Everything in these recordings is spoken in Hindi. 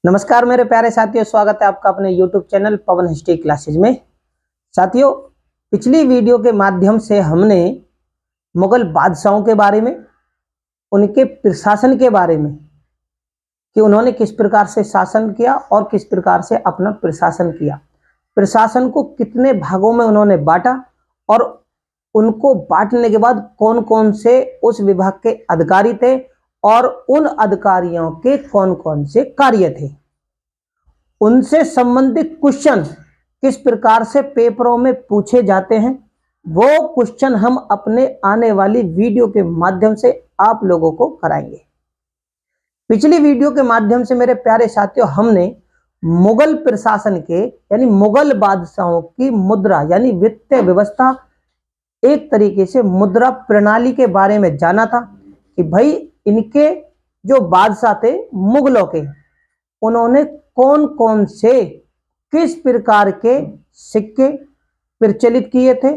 नमस्कार मेरे प्यारे साथियों, स्वागत है आपका अपने YouTube चैनल पवन हिस्ट्री क्लासेज में। साथियों, पिछली वीडियो के माध्यम से हमने मुगल बादशाहों के बारे में, उनके प्रशासन के बारे में कि उन्होंने किस प्रकार से शासन किया और किस प्रकार से अपना प्रशासन किया, प्रशासन को कितने भागों में उन्होंने बांटा और उनको बांटने के बाद कौन कौन से उस विभाग के अधिकारी थे और उन अधिकारियों के कौन कौन से कार्य थे, उनसे संबंधित क्वेश्चन किस प्रकार से पेपरों में पूछे जाते हैं, वो क्वेश्चन हम अपने आने वाली वीडियो के माध्यम से आप लोगों को कराएंगे। पिछली वीडियो के माध्यम से मेरे प्यारे साथियों हमने मुगल प्रशासन के यानी मुगल बादशाहों की मुद्रा यानी वित्तीय व्यवस्था, एक तरीके से मुद्रा प्रणाली के बारे में जाना था कि भाई इनके जो बादशाह थे मुगलों के, उन्होंने कौन कौन से किस प्रकार के सिक्के प्रचलित किए थे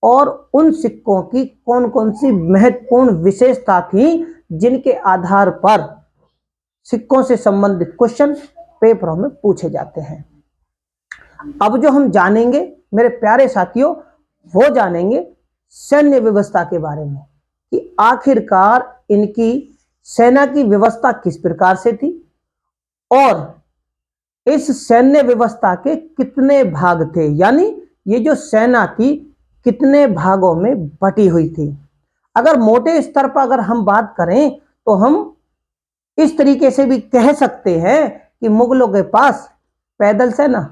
और उन सिक्कों की कौन कौन सी महत्वपूर्ण विशेषता थी जिनके आधार पर सिक्कों से संबंधित क्वेश्चन पेपरों में पूछे जाते हैं। अब जो हम जानेंगे मेरे प्यारे साथियों, वो जानेंगे सैन्य व्यवस्था के बारे में कि आखिरकार इनकी सेना की व्यवस्था किस प्रकार से थी और इस सैन्य व्यवस्था के कितने भाग थे, यानी ये जो सेना थी कितने भागों में बटी हुई थी। अगर मोटे स्तर पर अगर हम बात करें तो हम इस तरीके से भी कह सकते हैं कि मुगलों के पास पैदल सेना,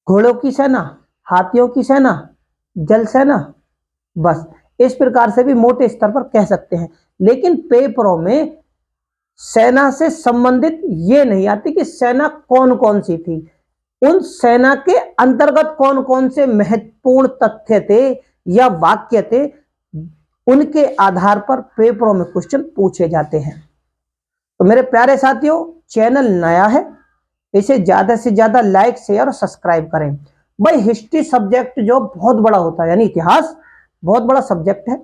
घोड़ों की सेना, हाथियों की सेना, जल सेना, बस इस प्रकार से भी मोटे स्तर पर कह सकते हैं। लेकिन पेपरों में सेना से संबंधित ये नहीं आती कि सेना कौन कौन सी थी, उन सेना के अंतर्गत कौन कौन से महत्वपूर्ण तथ्य थे या वाक्य थे, उनके आधार पर पेपरों में क्वेश्चन पूछे जाते हैं। तो मेरे प्यारे साथियों, चैनल नया है, इसे ज्यादा से ज्यादा लाइक शेयर और सब्सक्राइब करें। भाई हिस्ट्री सब्जेक्ट जो बहुत बड़ा होता है, यानी इतिहास बहुत बड़ा सब्जेक्ट है,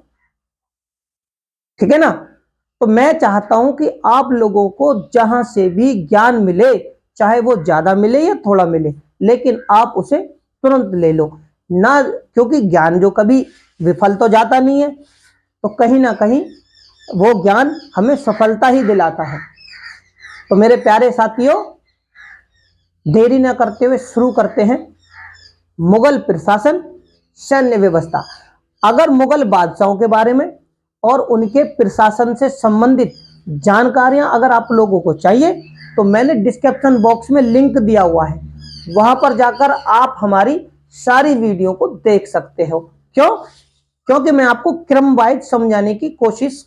ठीक है ना। तो मैं चाहता हूं कि आप लोगों को जहां से भी ज्ञान मिले, चाहे वो ज्यादा मिले या थोड़ा मिले, लेकिन आप उसे तुरंत ले लो ना, क्योंकि ज्ञान जो कभी विफल तो जाता नहीं है, तो कहीं ना कहीं वो ज्ञान हमें सफलता ही दिलाता है। तो मेरे प्यारे साथियों, देरी ना करते हुए शुरू करते हैं। मुगल प्रशासन, सैन्य व्यवस्था। अगर मुगल बादशाहों के बारे में और उनके प्रशासन से संबंधित जानकारियां अगर आप लोगों को चाहिए तो मैंने डिस्क्रिप्शन बॉक्स में लिंक दिया हुआ है, वहां पर जाकर आप हमारी सारी वीडियो को देख सकते हो। क्यों? क्योंकि मैं आपको क्रम वाइज समझाने की कोशिश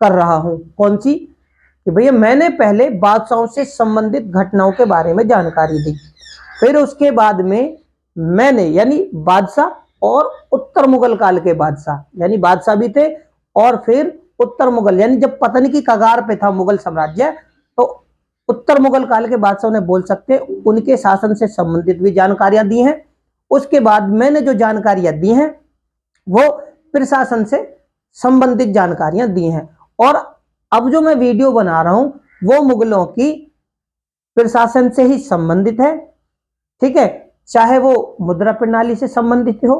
कर रहा हूं। कौन सी? कि भैया मैंने पहले बादशाहों से संबंधित घटनाओं के बारे में जानकारी दी, फिर उसके बाद में मैंने यानी बादशाह और उत्तर मुगल काल के बादशाह, यानी बादशाह भी थे और फिर उत्तर मुगल, यानी जब पतन की कगार पे था मुगल साम्राज्य, तो उत्तर मुगल काल के बादशाह ने बोल सकते हैं, उनके शासन से संबंधित भी जानकारियां दी हैं। उसके बाद मैंने जो जानकारियां दी हैं वो प्रशासन से संबंधित जानकारियां दी हैं, और अब जो मैं वीडियो बना रहा हूं वो मुगलों की प्रशासन से ही संबंधित है, ठीक है। चाहे वो मुद्रा प्रणाली से संबंधित हो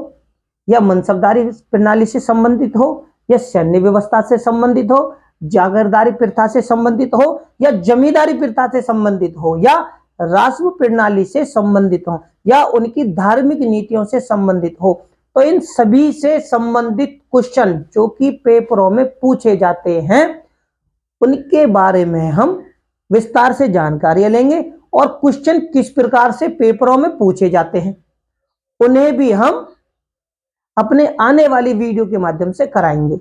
या मनसबदारी प्रणाली से संबंधित हो या सैन्य व्यवस्था से संबंधित हो, जागीरदारी प्रथा से संबंधित हो या जमींदारी प्रथा से संबंधित हो या राष्ट्र प्रणाली से संबंधित हो या उनकी धार्मिक नीतियों से संबंधित हो, तो इन सभी से संबंधित क्वेश्चन जो कि पेपरों में पूछे जाते हैं, उनके बारे में हम विस्तार से जानकारी लेंगे और क्वेश्चन किस प्रकार से पेपरों में पूछे जाते हैं उन्हें भी हम अपने आने वाली वीडियो के माध्यम से कराएंगे।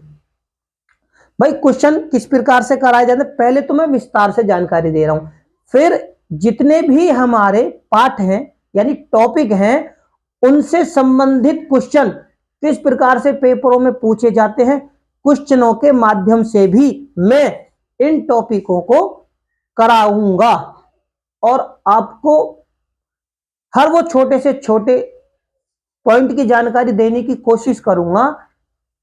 भाई क्वेश्चन किस प्रकार से कराए जाते हैं, पहले तो मैं विस्तार से जानकारी दे रहा हूं, फिर जितने भी हमारे पाठ हैं यानी टॉपिक हैं, उनसे संबंधित क्वेश्चन किस प्रकार से पेपरों में पूछे जाते हैं, क्वेश्चनों के माध्यम से भी मैं इन टॉपिकों को कराऊंगा और आपको हर वो छोटे से छोटे पॉइंट की जानकारी देने की कोशिश करूंगा,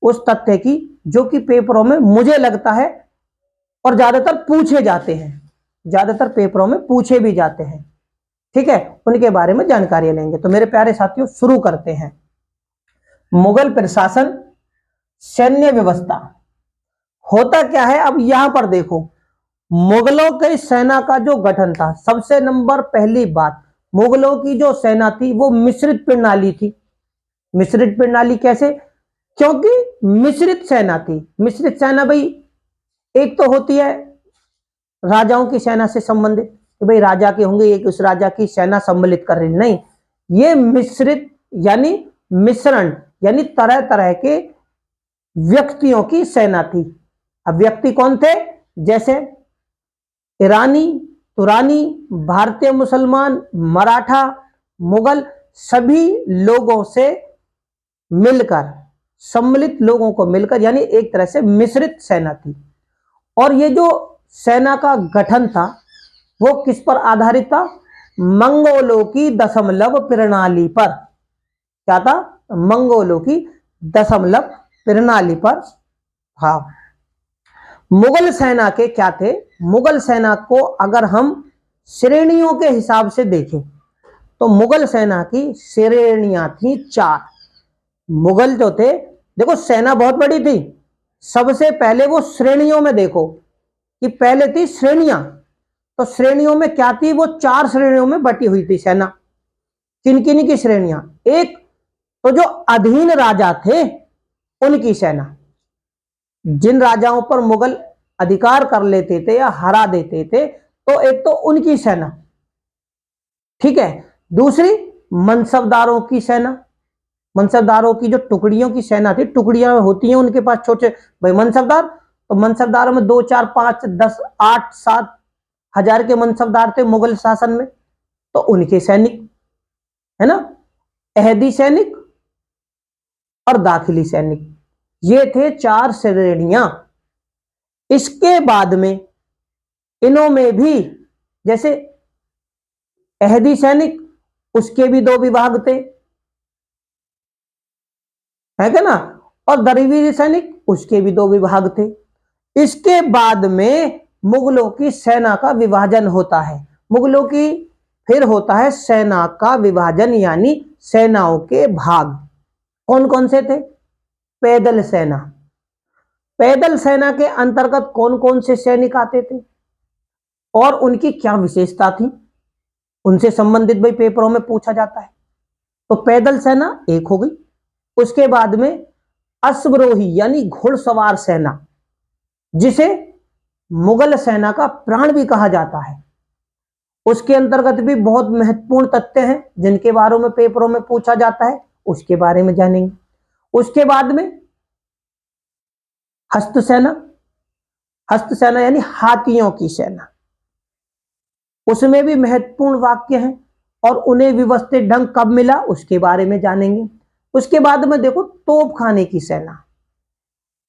उस तथ्य की जो कि पेपरों में मुझे लगता है और ज्यादातर पूछे जाते हैं। ज्यादातर पेपरों में पूछे भी जाते हैं। ठीक है, उनके बारे में जानकारी लेंगे। तो मेरे प्यारे साथियों शुरू करते हैं। मुगल प्रशासन, सैन्य व्यवस्था होता क्या है। अब यहां पर देखो, मुगलों की सेना का जो गठन था, सबसे नंबर पहली बात, मुगलों की जो सेना थी वो मिश्रित प्रणाली थी। मिश्रित प्रणाली कैसे? क्योंकि मिश्रित सेना थी। मिश्रित सेना भाई, एक तो होती है राजाओं की सेना से संबंधित, कि भाई राजा के होंगे, एक उस राजा की सेना सम्मिलित कर रही, नहीं, ये मिश्रित यानी मिश्रण, यानी तरह तरह के व्यक्तियों की सेना थी। अब व्यक्ति कौन थे? जैसे ईरानी, तुरानी, भारतीय मुसलमान, मराठा, मुगल, सभी लोगों से मिलकर, सम्मिलित लोगों को मिलकर, यानी एक तरह से मिश्रित सेना थी। और ये जो सेना का गठन था वो किस पर आधारित था? मंगोलों की दशमलव प्रणाली पर। क्या था? मंगोलों की दशमलव प्रणाली पर। हाँ, मुगल सेना के क्या थे? मुगल सेना को अगर हम श्रेणियों के हिसाब से देखें तो मुगल सेना की श्रेणियां थी 4। मुगल जो थे, देखो सेना बहुत बड़ी थी, सबसे पहले वो श्रेणियों में देखो कि पहले थी श्रेणियां। तो श्रेणियों में क्या थी? वो 4 श्रेणियों में बटी हुई थी सेना। किन किन की श्रेणियां? एक तो जो अधीन राजा थे उनकी सेना, जिन राजाओं पर मुगल अधिकार कर लेते थे या हरा देते थे, तो एक तो उनकी सेना, ठीक है। दूसरी मनसबदारों की सेना, मनसबदारों की जो टुकड़ियों की सेना थी, टुकड़ियां होती हैं उनके पास छोटे भाई मनसबदार, तो मनसबदारों में 2, 4, 5, 10, 8, 7 हजार के मनसबदार थे मुगल शासन में, तो उनके सैनिक, है ना, अहदी सैनिक और दाखिली सैनिक, ये थे 4 श्रेणियां। इसके बाद में इनों में भी, जैसे अहदी सैनिक, उसके भी 2 विभाग थे, है क्या ना, और दरवीर सैनिक, उसके भी 2 विभाग थे। इसके बाद में मुगलों की सेना का विभाजन होता है। मुगलों की फिर होता है सेना का विभाजन, यानी सेनाओं के भाग। कौन कौन से थे? पैदल सेना। पैदल सेना के अंतर्गत कौन कौन से सैनिक आते थे और उनकी क्या विशेषता थी, उनसे संबंधित भाई पेपरों में पूछा जाता है। तो पैदल सेना एक हो गई। उसके बाद में अश्वरोही यानी घुड़सवार सेना, जिसे मुगल सेना का प्राण भी कहा जाता है, उसके अंतर्गत भी बहुत महत्वपूर्ण तथ्य हैं जिनके बारे में पेपरों में पूछा जाता है, उसके बारे में जानेंगे। उसके बाद में हस्त सेना। हस्त सेना यानी हाथियों की सेना, उसमें भी महत्वपूर्ण वाक्य हैं और उन्हें व्यवस्थित ढंग कब मिला उसके बारे में जानेंगे। उसके बाद में देखो तोपखाने की सेना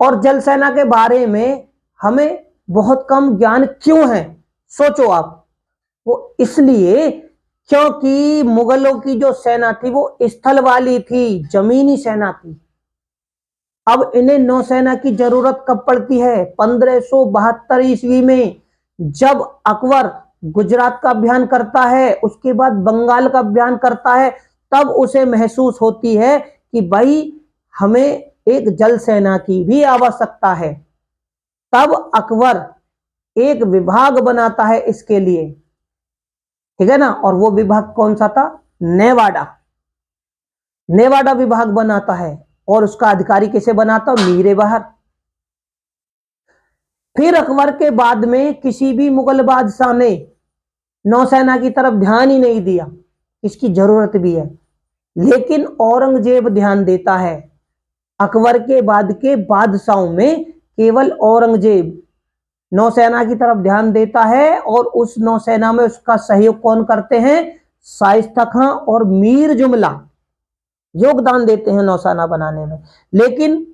और जल सेना के बारे में हमें बहुत कम ज्ञान क्यों है? सोचो आप, वो इसलिए क्योंकि मुगलों की जो सेना थी वो स्थल वाली थी, जमीनी सेना थी। अब इन्हें नौसेना की जरूरत कब पड़ती है? 1572 ईस्वी में, जब अकबर गुजरात का अभियान करता है, उसके बाद बंगाल का अभियान करता है, तब उसे महसूस होती है कि भाई हमें एक जल सेना की भी आवश्यकता है। तब अकबर एक विभाग बनाता है इसके लिए, ठीक है ना, और वो विभाग कौन सा था? नेवाड़ा। नेवाड़ा विभाग बनाता है और उसका अधिकारी किसे बनाता? मीर बहार। फिर अकबर के बाद में किसी भी मुगल बादशाह ने नौसेना की तरफ ध्यान ही नहीं दिया, इसकी जरूरत भी है, लेकिन औरंगजेब ध्यान देता है। अकबर के बाद के बादशाहों में केवल औरंगजेब नौसेना की तरफ ध्यान देता है, और उस नौसेना में उसका सहयोग कौन करते हैं? शाइस्ता खां और मीर जुमला योगदान देते हैं नौसेना बनाने में। लेकिन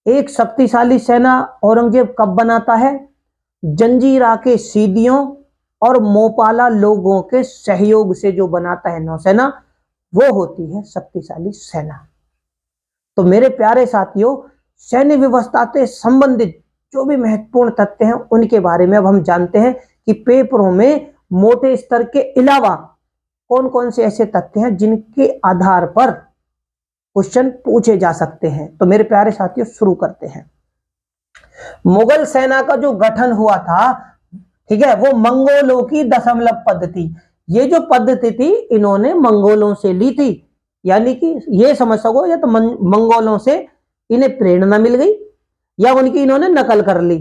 एक शक्तिशाली सेना औरंगजेब कब बनाता है? जंजीरा के सीदियों और मोपाला लोगों के सहयोग से जो बनाता है नौसेना, वो होती है शक्तिशाली सेना। तो मेरे प्यारे साथियों, सैन्य व्यवस्था से संबंधित जो भी महत्वपूर्ण तथ्य हैं उनके बारे में अब हम जानते हैं कि पेपरों में मोटे स्तर के अलावा कौन कौन से ऐसे तथ्य हैं जिनके आधार पर क्वेश्चन पूछे जा सकते हैं। तो मेरे प्यारे साथियों शुरू करते हैं। मुगल सेना का जो गठन हुआ था, ठीक है, वो मंगोलों की दशमलव पद्धति, ये जो पद्धति थी इन्होंने मंगोलों से ली थी, यानी कि ये समझ सको या तो मंगोलों से इन्हें प्रेरणा मिल गई या उनकी इन्होंने नकल कर ली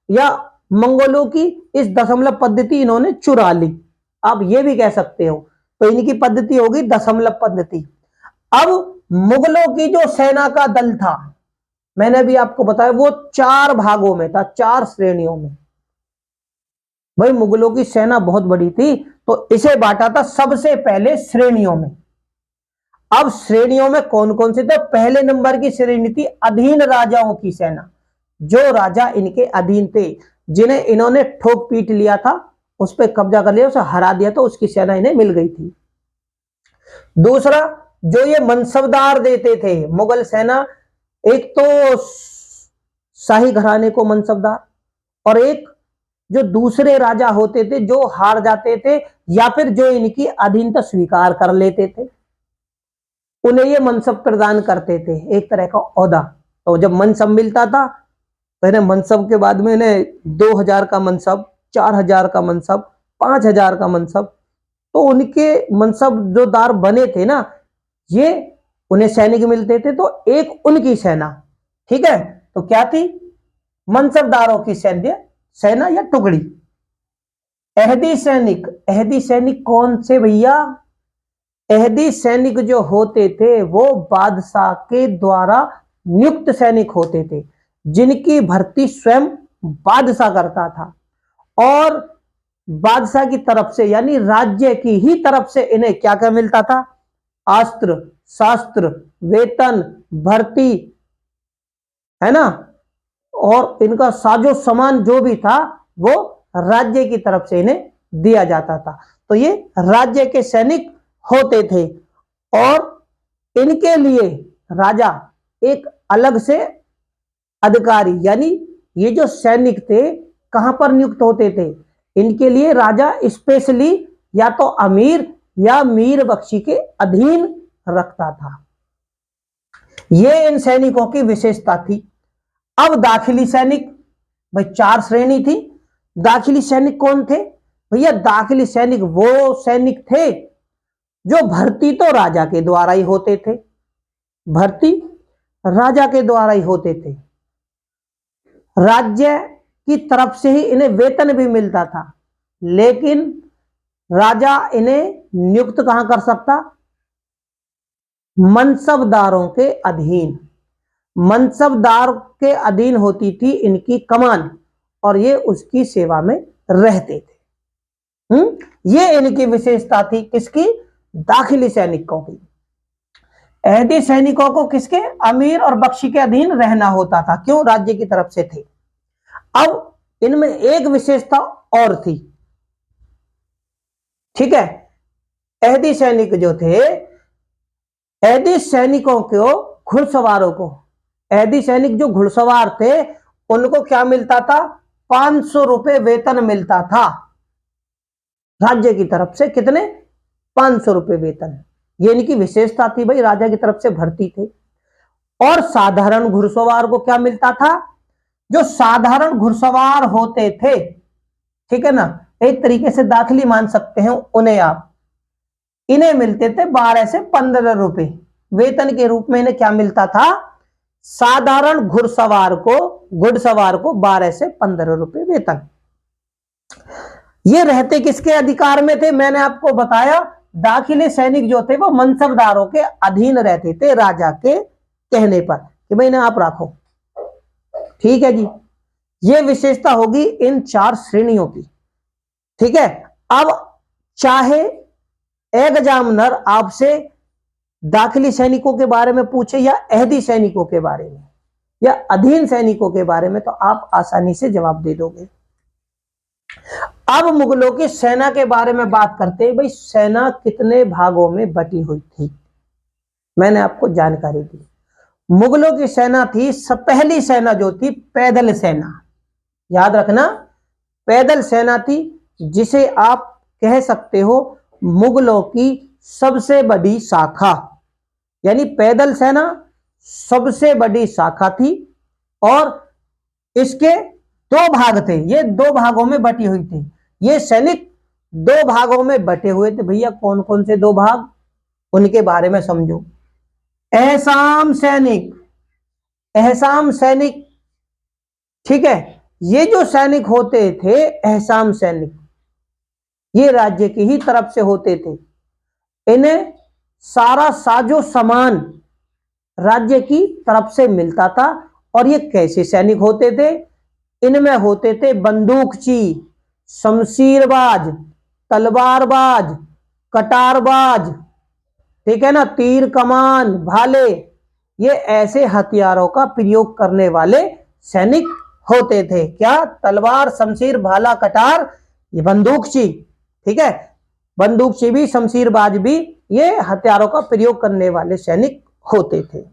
या मंगोलों की इस दशमलव पद्धति इन्होंने चुरा ली, आप ये भी कह सकते हो। तो इनकी पद्धति होगी दशमलव पद्धति। अब मुगलों की जो सेना का दल था, मैंने भी आपको बताया वो 4 भागों में था, 4 श्रेणियों में। भाई मुगलों की सेना बहुत बड़ी थी तो इसे बांटा था सबसे पहले श्रेणियों में। अब श्रेणियों में कौन कौन से थे? पहले नंबर की श्रेणी थी अधीन राजाओं की सेना, जो राजा इनके अधीन थे, जिन्हें इन्होंने ठोक पीट लिया था, उस पर कब्जा कर लिया, उसे हरा दिया, तो उसकी सेना इन्हें मिल गई थी। दूसरा, जो ये मनसबदार देते थे मुगल सेना, एक तो शाही घराने को मनसबदार, और एक जो दूसरे राजा होते थे जो हार जाते थे या फिर जो इनकी अधीनता स्वीकार कर लेते थे, उन्हें ये मनसब प्रदान करते थे, एक तरह का ओहदा। तो जब मनसब मिलता था तो इन्हें मनसब के बाद में इन्हें 2000 का मनसब, 4000 का मनसब, 5000 का मनसब, तो उनके मनसब जो दार बने थे ना, ये उन्हें सैनिक मिलते थे, तो एक उनकी सेना, ठीक है, तो क्या थी? मनसबदारों की सेना या टुकड़ी। अहदी सैनिक, अहदी सैनिक कौन से भैया? अहदी सैनिक जो होते थे वो बादशाह के द्वारा नियुक्त सैनिक होते थे, जिनकी भर्ती स्वयं बादशाह करता था, और बादशाह की तरफ से यानी राज्य की ही तरफ से इन्हें क्या क्या मिलता था? अस्त्र शास्त्र, वेतन, भर्ती, है ना, और इनका साजो सामान जो भी था वो राज्य की तरफ से इन्हें दिया जाता था। तो ये राज्य के सैनिक होते थे, और इनके लिए राजा एक अलग से अधिकारी, यानी ये जो सैनिक थे कहां पर नियुक्त होते थे? इनके लिए राजा स्पेशली या तो अमीर या मीर बख्शी के अधीन रखता था। ये इन सैनिकों की विशेषता थी। अब दाखिली सैनिक, भाई 4 श्रेणी थी। दाखिली सैनिक कौन थे भैया? दाखिली सैनिक वो सैनिक थे जो भर्ती तो राजा के द्वारा ही होते थे, भर्ती राजा के द्वारा ही होते थे, राज्य की तरफ से ही इन्हें वेतन भी मिलता था, लेकिन राजा इन्हें नियुक्त कहां कर सकता? मनसबदारों के अधीन। मनसबदार के अधीन होती थी इनकी कमान, और ये उसकी सेवा में रहते थे। ये इनकी विशेषता थी, किसकी? दाखिली सैनिकों की। अहदी सैनिकों को किसके? अमीर और बख्शी के अधीन रहना होता था, क्यों? राज्य की तरफ से थे। अब इनमें एक विशेषता और थी, ठीक है, अहदी सैनिक जो थे, अहदी सैनिकों को, घुड़सवारों को, अहदी सैनिक जो घुड़सवार थे उनको क्या मिलता था? 500 रुपए वेतन मिलता था राज्य की तरफ से। कितने? 500 रुपए वेतन। ये इनकी विशेषता थी, भाई राजा की तरफ से भर्ती थे। और साधारण घुड़सवार को क्या मिलता था? जो साधारण घुड़सवार होते थे, ठीक है ना, एक तरीके से दाखिली मान सकते हैं उन्हें आप, इन्हें मिलते थे 12 से 15 रुपए वेतन के रूप में। इन्हें क्या मिलता था? साधारण घुड़सवार को 12 से 15 रुपए वेतन। ये रहते किसके अधिकार में थे? मैंने आपको बताया, दाखिली सैनिक जो थे वो मनसबदारों के अधीन रहते थे, राजा के कहने पर कि भाई ना आप रखो, ठीक है जी। ये विशेषता होगी इन 4 श्रेणियों की, ठीक है। अब चाहे एग्जामिनर आपसे दाखिली सैनिकों के बारे में पूछे या अहदी सैनिकों के बारे में या अधीन सैनिकों के बारे में, तो आप आसानी से जवाब दे दोगे। अब मुगलों की सेना के बारे में बात करते हैं। भाई सेना कितने भागों में बटी हुई थी, मैंने आपको जानकारी दी। मुगलों की सेना थी, पहली सेना जो थी पैदल सेना, याद रखना पैदल सेना थी, जिसे आप कह सकते हो मुगलों की सबसे बड़ी शाखा, यानी पैदल सेना सबसे बड़ी शाखा थी। और इसके दो भाग थे, ये दो भागों में बटी हुई थी। ये सैनिक दो भागों में बटे हुए थे। भैया कौन कौन से दो भाग, उनके बारे में समझो। अहसाम सैनिक, अहसाम सैनिक, ठीक है। ये जो सैनिक होते थे अहसाम सैनिक, ये राज्य की ही तरफ से होते थे। इन्हें सारा साजो सामान राज्य की तरफ से मिलता था। और ये कैसे सैनिक होते थे? इनमें होते थे बंदूकची, शमशीरबाज, तलवारबाज, कटारबाज, ठीक है ना, तीर कमान, भाले, ये ऐसे हथियारों का प्रयोग करने वाले सैनिक होते थे। क्या? तलवार, शमशीर, भाला, कटार, ये बंदूकची, ठीक है, बंदूकची भी, शमशीरबाज भी, ये हथियारों का प्रयोग करने वाले सैनिक होते थे।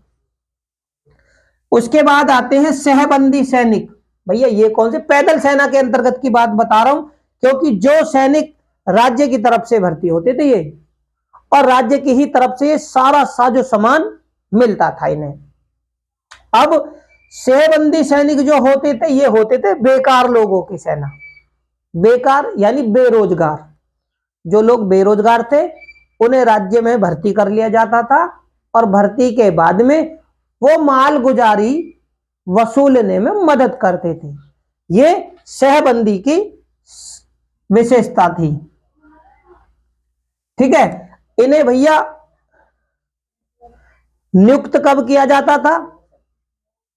उसके बाद आते हैं सहबंदी सैनिक। भैया ये कौन से? पैदल सेना के अंतर्गत की बात बता रहा हूं, क्योंकि जो सैनिक राज्य की तरफ से भर्ती होते थे ये, और राज्य की ही तरफ से ये सारा साजो सामान मिलता था इन्हें। अब सहबंदी सैनिक जो होते थे, ये होते थे बेकार लोगों की सेना। बेकार यानी बेरोजगार, जो लोग बेरोजगार थे उन्हें राज्य में भर्ती कर लिया जाता था, और भर्ती के बाद में वो माल गुजारी वसूलने में मदद करते थे। ये सहबंदी की विशेषता थी, ठीक है। इन्हें भैया नियुक्त कब किया जाता था?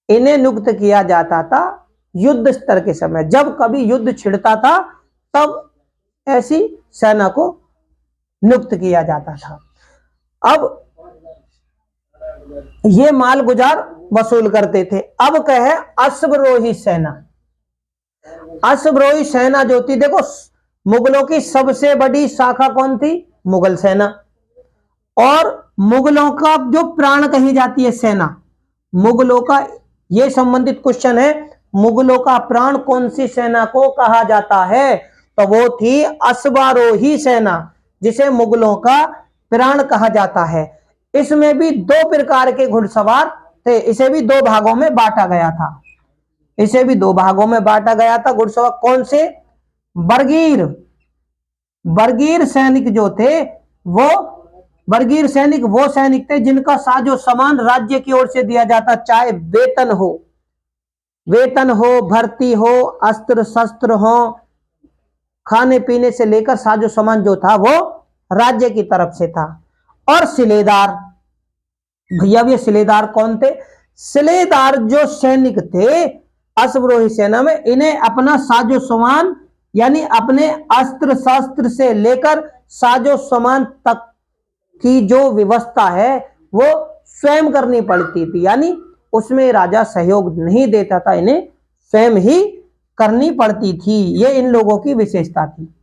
इन्हें नियुक्त किया जाता था युद्ध स्तर के समय, जब कभी युद्ध छिड़ता था तब ऐसी सेना को नियुक्त किया जाता था। अब ये माल गुजार वसूल करते थे। अब कहे अश्वरोही सेना। अश्वरोही सेना जो थी, देखो मुगलों की सबसे बड़ी शाखा कौन थी? मुगल सेना। और मुगलों का जो प्राण कही जाती है सेना, मुगलों का, ये संबंधित क्वेश्चन है, मुगलों का प्राण कौन सी सेना को कहा जाता है? तो वो थी अश्वारोही सेना, जिसे मुगलों का प्राण कहा जाता है। इसमें भी दो प्रकार के घुड़सवार थे, इसे भी दो भागों में बांटा गया था। इसे भी दो भागों में बांटा गया था। घुड़सवार कौन से? बरगीर, बरगीर सैनिक जो थे वो, बरगीर सैनिक वो सैनिक थे जिनका साजो सामान राज्य की ओर से दिया जाता, चाहे वेतन हो, वेतन हो, भर्ती हो, अस्त्र शस्त्र हो, खाने पीने से लेकर साजो सामान जो था वो राज्य की तरफ से था। और सिलेदार, भैया ये सिलेदार कौन थे? सिलेदार जो सैनिक थे अश्वरोही सेना में, इन्हें अपना साजो सामान यानी अपने अस्त्र शस्त्र से लेकर साजो सामान तक की जो व्यवस्था है वो स्वयं करनी पड़ती थी, यानी उसमें राजा सहयोग नहीं देता था, इन्हें स्वयं ही करनी पड़ती थी। ये इन लोगों की विशेषता थी।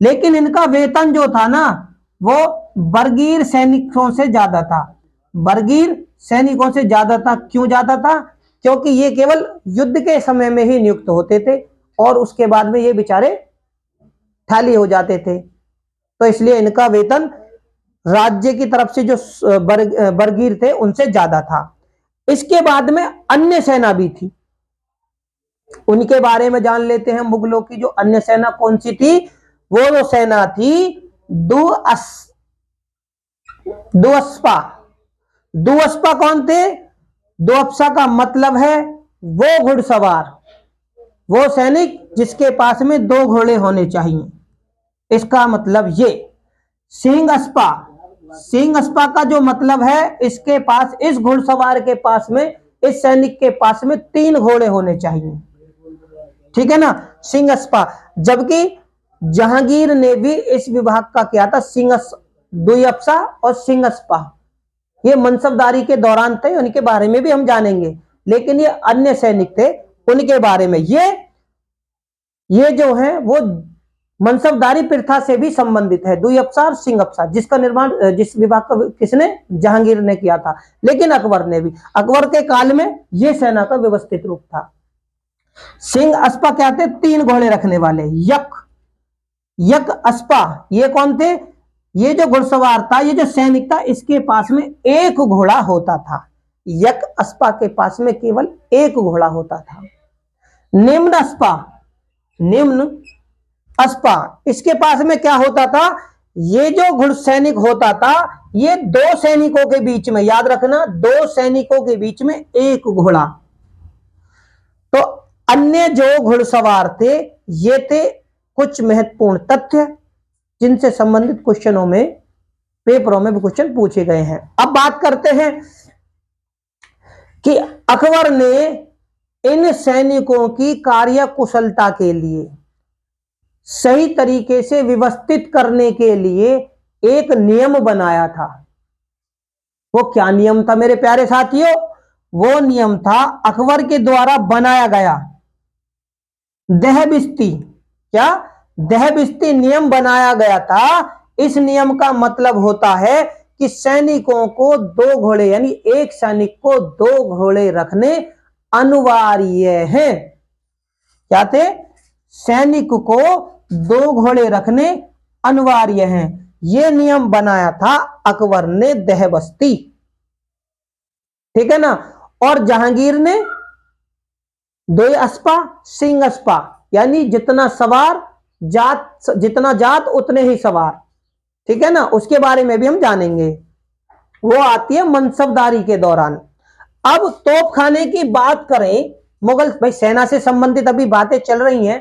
लेकिन इनका वेतन जो था ना, वो बरगीर सैनिकों से ज्यादा था। बरगीर सैनिकों से ज्यादा था। क्यों ज्यादा था? क्योंकि ये केवल युद्ध के समय में ही नियुक्त होते थे, और उसके बाद में ये बेचारे खाली हो जाते थे, तो इसलिए इनका वेतन राज्य की तरफ से जो बरगीर थे उनसे ज्यादा था। इसके बाद में अन्य सेना भी थी, उनके बारे में जान लेते हैं। मुगलों की जो अन्य सेना कौन सी थी? वो जो सेना थी दुअस्पा। दुअस्पा कौन थे? दुअस्पा का मतलब है वो घुड़सवार, वो सैनिक जिसके पास में दो घोड़े होने चाहिए, इसका मतलब ये। सिंह अस्पा, सिंह अस्पा का जो मतलब है, इसके पास, इस घुड़सवार के पास में, इस सैनिक के पास में तीन घोड़े होने चाहिए, ठीक है ना, सिंह अस्पा। जबकि जहांगीर ने भी इस विभाग का किया था, दुअस्पा और सिंह अस्पा, ये मनसबदारी के दौरान थे, उनके बारे में भी हम जानेंगे। लेकिन ये अन्य सैनिक थे, उनके बारे में ये जो है वो मनसबदारी प्रथा से भी संबंधित है। दुअस्पा और सिंह अस्पा, जिसका निर्माण, जिस विभाग का, किसने? जहांगीर ने किया था। लेकिन अकबर ने भी, अकबर के काल में यह सेना का व्यवस्थित रूप था। सिंह अस्पा क्या थे? तीन घोड़े रखने वाले, यक, यक अस्पा, ये कौन थे? ये जो घुड़सवार था, ये जो सैनिक था, इसके पास में एक घोड़ा होता था। यक अस्पा के पास में केवल एक घोड़ा होता था। निम्न अस्पा, निम्न अस्पा, इसके पास में क्या होता था? ये जो घुड़सैनिक होता था, ये दो सैनिकों के बीच में, याद रखना, दो सैनिकों के बीच में एक घोड़ा। तो अन्य जो घुड़सवार थे, ये थे कुछ महत्वपूर्ण तथ्य जिनसे संबंधित क्वेश्चनों में, पेपरों में भी क्वेश्चन पूछे गए हैं। अब बात करते हैं कि अकबर ने इन सैनिकों की कार्य कुशलता के लिए, सही तरीके से व्यवस्थित करने के लिए एक नियम बनाया था। वो क्या नियम था मेरे प्यारे साथियों? वो नियम था अकबर के द्वारा बनाया गया दहबिस्ती। क्या? दहबिस्ती नियम बनाया गया था। इस नियम का मतलब होता है कि सैनिकों को दो घोड़े, यानी एक सैनिक को दो घोड़े रखने अनिवार्य हैं। क्या थे? सैनिक को दो घोड़े रखने अनिवार्य हैं। यह नियम बनाया था अकबर ने दहबस्ती, ठीक है ना। और जहांगीर ने दो अस्पा सिंह अस्पा, यानी जितना सवार जात, जितना जात उतने ही सवार, ठीक है ना। उसके बारे में भी हम जानेंगे, वो आती है मनसबदारी के दौरान। अब तोपखाने की बात करें, मुगल, भाई सेना से संबंधित अभी बातें चल रही हैं,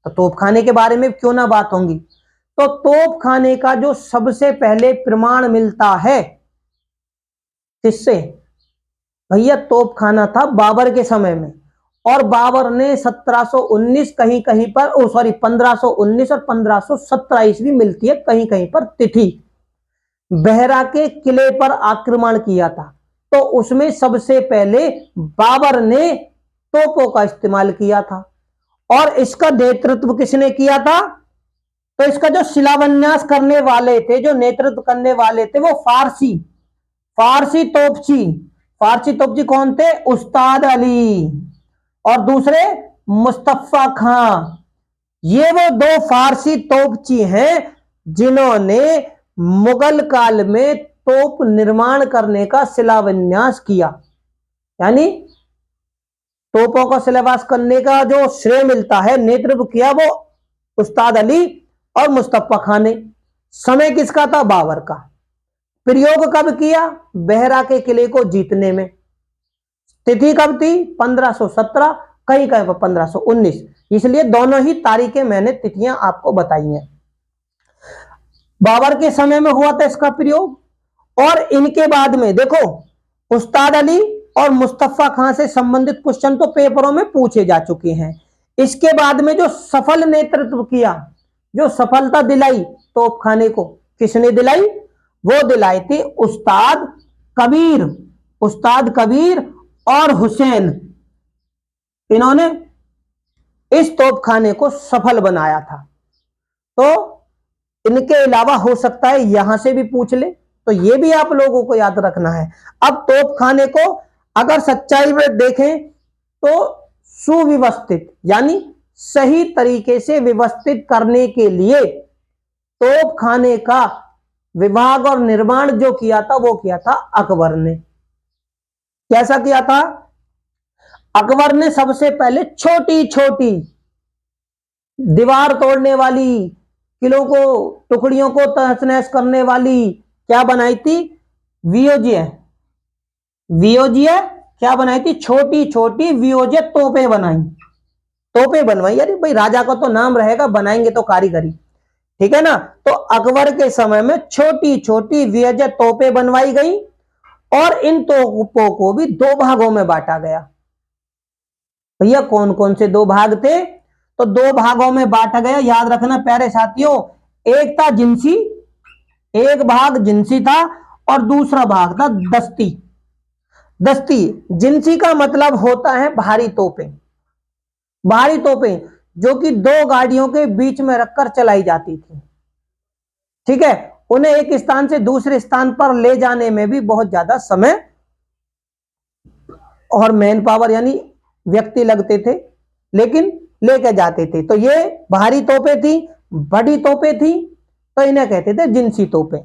तो तोपखाने के बारे में क्यों ना बात होंगी। तो तोपखाने का जो सबसे पहले प्रमाण मिलता है किससे? भैया तोपखाना था बाबर के समय में, और बाबर ने 1719 कहीं कहीं पर, 1519 और 1517 ईस्वी मिलती है कहीं कहीं पर तिथि, बहरा के किले पर आक्रमण किया था। तो उसमें सबसे पहले बाबर ने तोपों का इस्तेमाल किया था। और इसका नेतृत्व किसने किया था? तो इसका जो शिलान्यास करने वाले थे, जो नेतृत्व करने वाले थे, वो फारसी तोपची। फारसी तोपची कौन थे? उस्ताद अली, और दूसरे मुस्तफा खां। ये वो दो फारसी तोपची हैं जिन्होंने मुगल काल में तोप निर्माण करने का शिलान्यास किया। यानी तोपों का शिलान्यास करने का जो श्रेय मिलता है, नेतृत्व किया वो उस्ताद अली और मुस्तफा खां ने। समय किसका था? बाबर का। प्रयोग कब किया? बहरा के किले को जीतने में। तिथि कब थी? 1517, कहीं कहीं पर 1519, इसलिए दोनों ही तारीखें मैंने तिथियां आपको बताई हैं। बाबर के समय में हुआ था इसका प्रयोग। और इनके बाद में देखो, उस्ताद अली और मुस्तफा खां से संबंधित क्वेश्चन तो पेपरों में पूछे जा चुके हैं। इसके बाद में जो सफल नेतृत्व किया, जो सफलता दिलाई तोपखाने को, किसने दिलाई? वो दिलाई थी उस्ताद कबीर, उस्ताद कबीर और हुसैन। इन्होंने इस तोपखाने को सफल बनाया था। तो इनके अलावा हो सकता है यहां से भी पूछ ले, तो ये भी आप लोगों को याद रखना है। अब तोपखाने को अगर सच्चाई में देखें तो सुव्यवस्थित, यानी सही तरीके से व्यवस्थित करने के लिए तोपखाने का विभाग और निर्माण जो किया था, वो किया था अकबर ने। कैसा किया था? अकबर ने सबसे पहले छोटी छोटी दीवार तोड़ने वाली, किलों को, टुकड़ियों को तहस नहस करने वाली क्या बनाई थी? वियोज्य। वियोज्य क्या बनाई थी? छोटी छोटी वियोज्य तोपें बनाई, तोपें बनवाई। यानी भाई राजा का तो नाम रहेगा, बनाएंगे तो कारीगरी, ठीक है ना। तो अकबर के समय में छोटी छोटी वियोज्य तोपें बनवाई गई, और इन तोपों को भी दो भागों में बांटा गया। भैया कौन कौन से दो भाग थे? तो दो भागों में बांटा गया, याद रखना प्यारे साथियों। एक था जिंसी, एक भाग जिंसी था, और दूसरा भाग था दस्ती। दस्ती, जिंसी का मतलब होता है भारी तोपें। भारी तोपें जो कि दो गाड़ियों के बीच में रखकर चलाई जाती थी, ठीक है। उन्हें एक स्थान से दूसरे स्थान पर ले जाने में भी बहुत ज्यादा समय और मैन पावर, यानी व्यक्ति लगते थे, लेकिन लेके जाते थे। तो ये भारी तोपें थी, बड़ी तोपें थी तो इन्हें कहते थे जिनसी तोपें।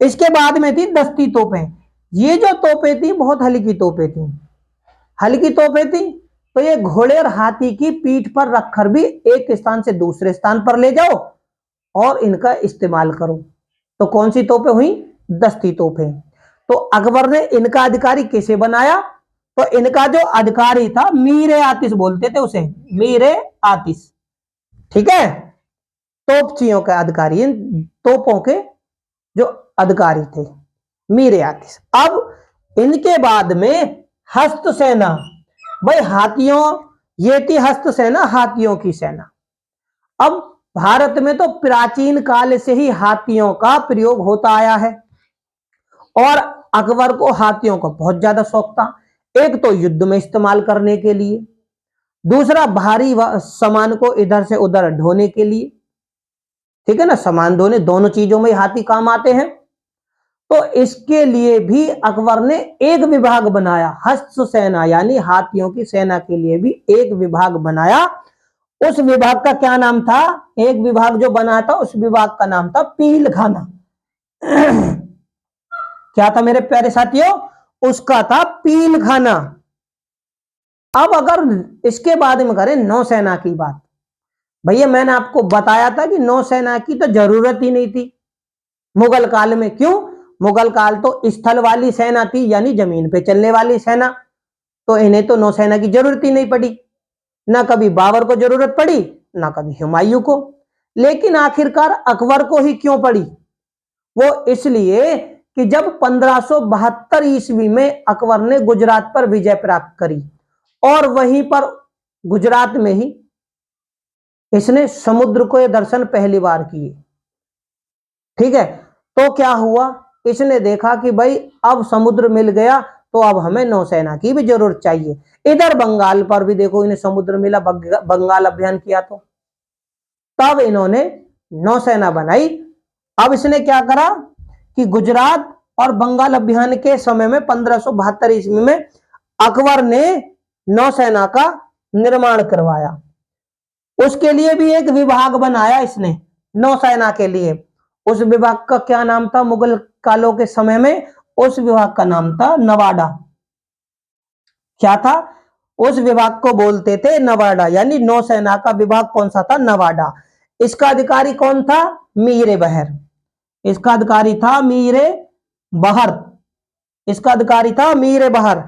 इसके बाद में थी दस्ती तोपें। ये जो तोपें थी बहुत हल्की तोपें थी। हल्की तोपें थी तो ये घोड़े और हाथी की पीठ पर रखकर भी एक स्थान से दूसरे स्थान पर ले जाओ और इनका इस्तेमाल करो। तो कौन सी तोपें हुई? दस्ती तोपें। तो अकबर ने इनका अधिकारी कैसे बनाया? तो इनका जो अधिकारी था मीर आतिश बोलते थे उसे, मीर आतिश। ठीक है, तोपचियों का अधिकारी, इन तोपों के जो अधिकारी थे मीर आतिश। अब इनके बाद में हस्त सेना। भाई हाथियों, ये थी हस्त सेना, हाथियों की सेना। अब भारत में तो प्राचीन काल से ही हाथियों का प्रयोग होता आया है और अकबर को हाथियों का बहुत ज्यादा शौक था। एक तो युद्ध में इस्तेमाल करने के लिए, दूसरा भारी सामान को इधर से उधर ढोने के लिए। ठीक है ना, सामान ढोने, दोनों चीजों में हाथी काम आते हैं। तो इसके लिए भी अकबर ने एक विभाग बनाया, हस्त सेना यानी हाथियों की सेना के लिए भी एक विभाग बनाया। उस विभाग का क्या नाम था? एक विभाग जो बना था उस विभाग का नाम था पीलखाना। क्या था मेरे प्यारे साथियों? उसका था पीलखाना। अब अगर इसके बाद में करें नौसेना की बात, भैया मैंने आपको बताया था कि नौसेना की तो जरूरत ही नहीं थी मुगल काल में। क्यों? मुगल काल तो स्थल वाली सेना थी, यानी जमीन पे चलने वाली सेना। तो इन्हें तो नौसेना की जरूरत ही नहीं पड़ी, ना कभी बाबर को जरूरत पड़ी ना कभी हुमायूं को। लेकिन आखिरकार अकबर को ही क्यों पड़ी? वो इसलिए कि जब 1572 ईस्वी में अकबर ने गुजरात पर विजय प्राप्त करी और वहीं पर गुजरात में ही इसने समुद्र को दर्शन पहली बार किए। ठीक है, तो क्या हुआ? इसने देखा कि भाई अब समुद्र मिल गया तो अब हमें नौसेना की भी जरूरत चाहिए। इधर बंगाल पर भी देखो इन्हें समुद्र मिला, बंगाल अभियान किया, तो तब इन्होंने नौसेना बनाई। अब इसने क्या करा कि गुजरात और बंगाल अभियान के समय में 1572 ईस्वी में अकबर ने नौसेना का निर्माण करवाया। उसके लिए भी एक विभाग बनाया इसने नौसेना के लिए। उस विभाग का क्या नाम था मुगल कालों के समय में? उस विभाग का नाम था नवाडा। क्या था? उस विभाग को बोलते थे नवाडा, यानी नौसेना का विभाग कौन सा था? नवाडा। इसका अधिकारी कौन था? मीर बहर। इसका अधिकारी था मीर बहर। इसका अधिकारी था मीर बहर।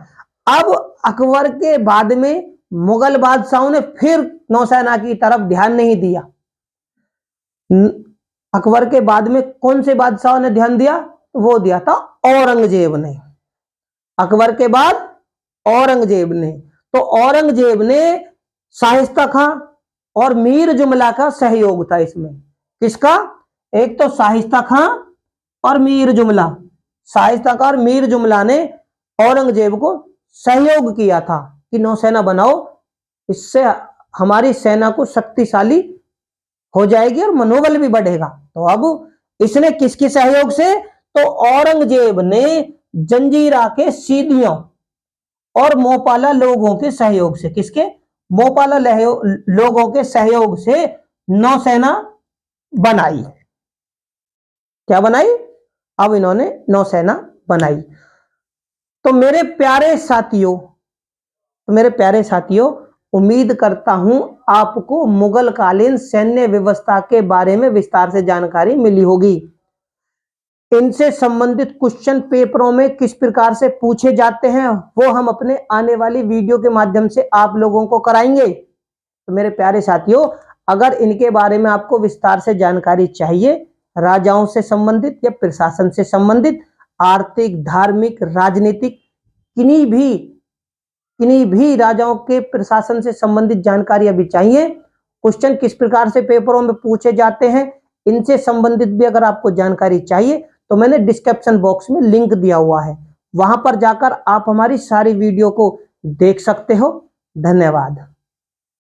अब अकबर के बाद में मुगल बादशाहों ने फिर नौसेना की तरफ ध्यान नहीं दिया। अकबर के बाद में कौन से बादशाहों ने ध्यान दिया? वो दिया था औरंगजेब ने। अकबर के बाद औरंगजेब ने। तो औरंगजेब ने शाहिस्ता खां और मीर जुमला का सहयोग था इसमें। किसका? एक तो शाहिस्ता खां और मीर जुमला। शाहिस्ता खां और मीर जुमला ने औरंगजेब को सहयोग किया था कि नौसेना बनाओ, इससे हमारी सेना को शक्तिशाली हो जाएगी और मनोबल भी बढ़ेगा। तो अब इसने किसके सहयोग से? तो औरंगजेब ने जंजीरा के सीधियों और मोपाला लोगों के सहयोग से, किसके? मोपाला लोगों के सहयोग से नौसेना बनाई। क्या बनाई? अब इन्होंने नौसेना बनाई। तो मेरे प्यारे साथियों, उम्मीद करता हूं आपको मुगल कालीन सैन्य व्यवस्था के बारे में विस्तार से जानकारी मिली होगी। इनसे संबंधित क्वेश्चन पेपरों में किस प्रकार से पूछे जाते हैं वो हम अपने आने वाली वीडियो के माध्यम से आप लोगों को कराएंगे। तो मेरे प्यारे साथियों, अगर इनके बारे में आपको विस्तार से जानकारी चाहिए, राजाओं से संबंधित या प्रशासन से संबंधित, आर्थिक, धार्मिक, राजनीतिक, किन्हीं भी राजाओं के प्रशासन से संबंधित जानकारी अभी चाहिए, क्वेश्चन किस प्रकार से पेपरों में पूछे जाते हैं, इनसे संबंधित भी अगर आपको जानकारी चाहिए तो मैंने डिस्क्रिप्शन बॉक्स में लिंक दिया हुआ है, वहां पर जाकर आप हमारी सारी वीडियो को देख सकते हो। धन्यवाद।